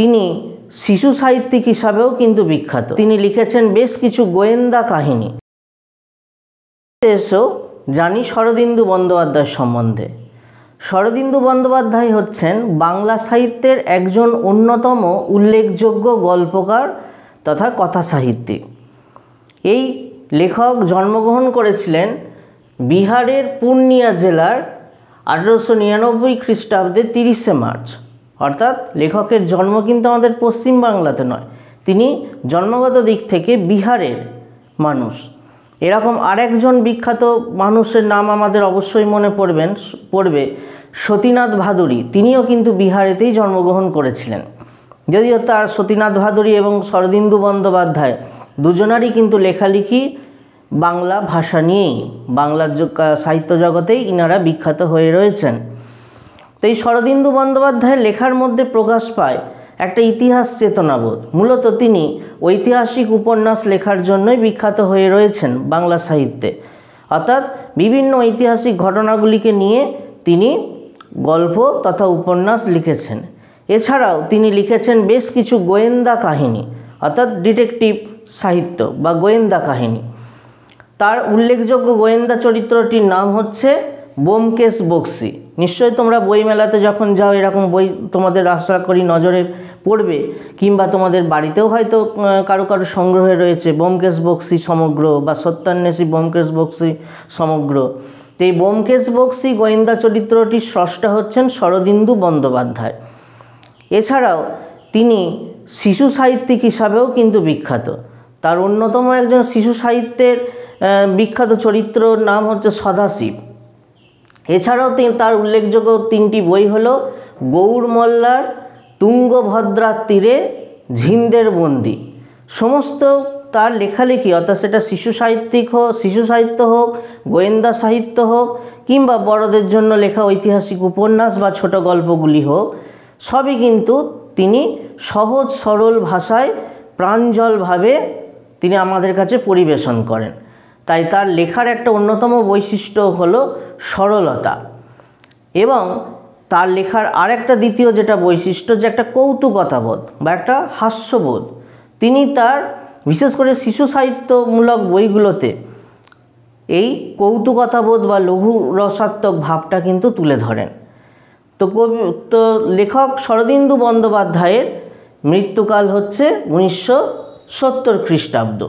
তিনি শিশু সাহিত্যিক হিসাবেও কিন্তু বিখ্যাত। তিনি লিখেছেন বেশ কিছু গোয়েন্দা কাহিনী। এসো জানি শরদিন্দু বন্দ্যোপাধ্যায়ের সম্বন্ধে। শরদিন্দু বন্দ্যোপাধ্যায় হচ্ছেন বাংলা সাহিত্যের একজন অন্যতম উল্লেখযোগ্য গল্পকার তথা কথা সাহিত্যিক। এই লেখক জন্মগ্রহণ করেছিলেন বিহারের পূর্ণিয়া জেলার 1899 খ্রিস্টাব্দে 30শে মার্চ। অর্থাৎ লেখকের জন্ম কিন্তু আমাদের পশ্চিমবাংলাতে নয়, তিনি জন্মগত দিক থেকে বিহারের মানুষ। এরকম আরেকজন বিখ্যাত মানুষের নাম আমাদের অবশ্যই মনে পড়বে সতীনাথ ভাদুড়ী। তিনিও কিন্তু বিহারেতেই জন্মগ্রহণ করেছিলেন। যদিও তার সতীনাথ ভাদুড়ী এবং শরদিন্দু বন্দ্যোপাধ্যায় দুজনারই কিন্তু লেখালেখি বাংলা ভাষা নিয়েই, বাংলার সাহিত্য জগতেই ইনারা বিখ্যাত হয়ে রয়েছেন। তো এই শরদিন্দু বন্দ্যোপাধ্যায়ের লেখার মধ্যে প্রকাশ পায় একটা ইতিহাস চেতনাবোধ। মূলত তিনি ঐতিহাসিক উপন্যাস লেখার জন্যই বিখ্যাত হয়ে রয়েছেন বাংলা সাহিত্যে। অর্থাৎ বিভিন্ন ঐতিহাসিক ঘটনাগুলিকে নিয়ে তিনি গল্প তথা উপন্যাস লিখেছেন। এছাড়াও তিনি লিখেছেন বেশ কিছু গোয়েন্দা কাহিনী, অর্থাৎ ডিটেকটিভ সাহিত্য বা গোয়েন্দা কাহিনী। তার উল্লেখযোগ্য গোয়েন্দা চরিত্রটির নাম হচ্ছে ব্যোমকেশ বক্সী। নিশ্চয়ই তোমরা বইমেলাতে যখন যাও এরকম বই তোমাদের আশা করি নজরে পড়বে, কিংবা তোমাদের বাড়িতেও হয়তো কারো কারো সংগ্রহে রয়েছে ব্যোমকেশ বক্সী সমগ্র বা সত্যান্বেষী ব্যোমকেশ বক্সী সমগ্র। তো এই ব্যোমকেশ বক্সী গোয়েন্দা চরিত্রটির স্রষ্টা হচ্ছেন শরদিন্দু বন্দ্যোপাধ্যায়। এছাড়াও তিনি শিশু সাহিত্যিক হিসাবেও কিন্তু বিখ্যাত। তার অন্যতম একজন শিশু সাহিত্যের বিখ্যাত চরিত্রর নাম হচ্ছে সদাশিব। এছাড়াও তার উল্লেখযোগ্য 3টি বই হলো গৌর মোল্লার তুঙ্গভদ্রার তীরে ঝিন্দের বন্দি। সমস্ত তার লেখালেখি, অর্থাৎ সেটা শিশু সাহিত্য হোক, গোয়েন্দা সাহিত্য হোক, কিংবা বড়দের জন্য লেখা ঐতিহাসিক উপন্যাস বা ছোট গল্পগুলি হোক, সবই কিন্তু তিনি সহজ সরল ভাষায় প্রাঞ্জলভাবে তিনি আমাদের কাছে পরিবেশন করেন। তাই তার লেখার একটা অন্যতম বৈশিষ্ট্য হলো সরলতা। এবং তার লেখার আরেকটা দ্বিতীয় যেটা বৈশিষ্ট্য, যে একটা কৌতুকতাবোধ বা একটা হাস্যবোধ। তিনি তার বিশেষ করে শিশু সাহিত্যমূলক বইগুলোতে এই কৌতুকতাবোধ বা লঘু রসাত্মক ভাবটা কিন্তু তুলে ধরেন। তো লেখক শরদিন্দু বন্দ্যোপাধ্যায়ের মৃত্যুকাল হচ্ছে 1970 খ্রিস্টাব্দ।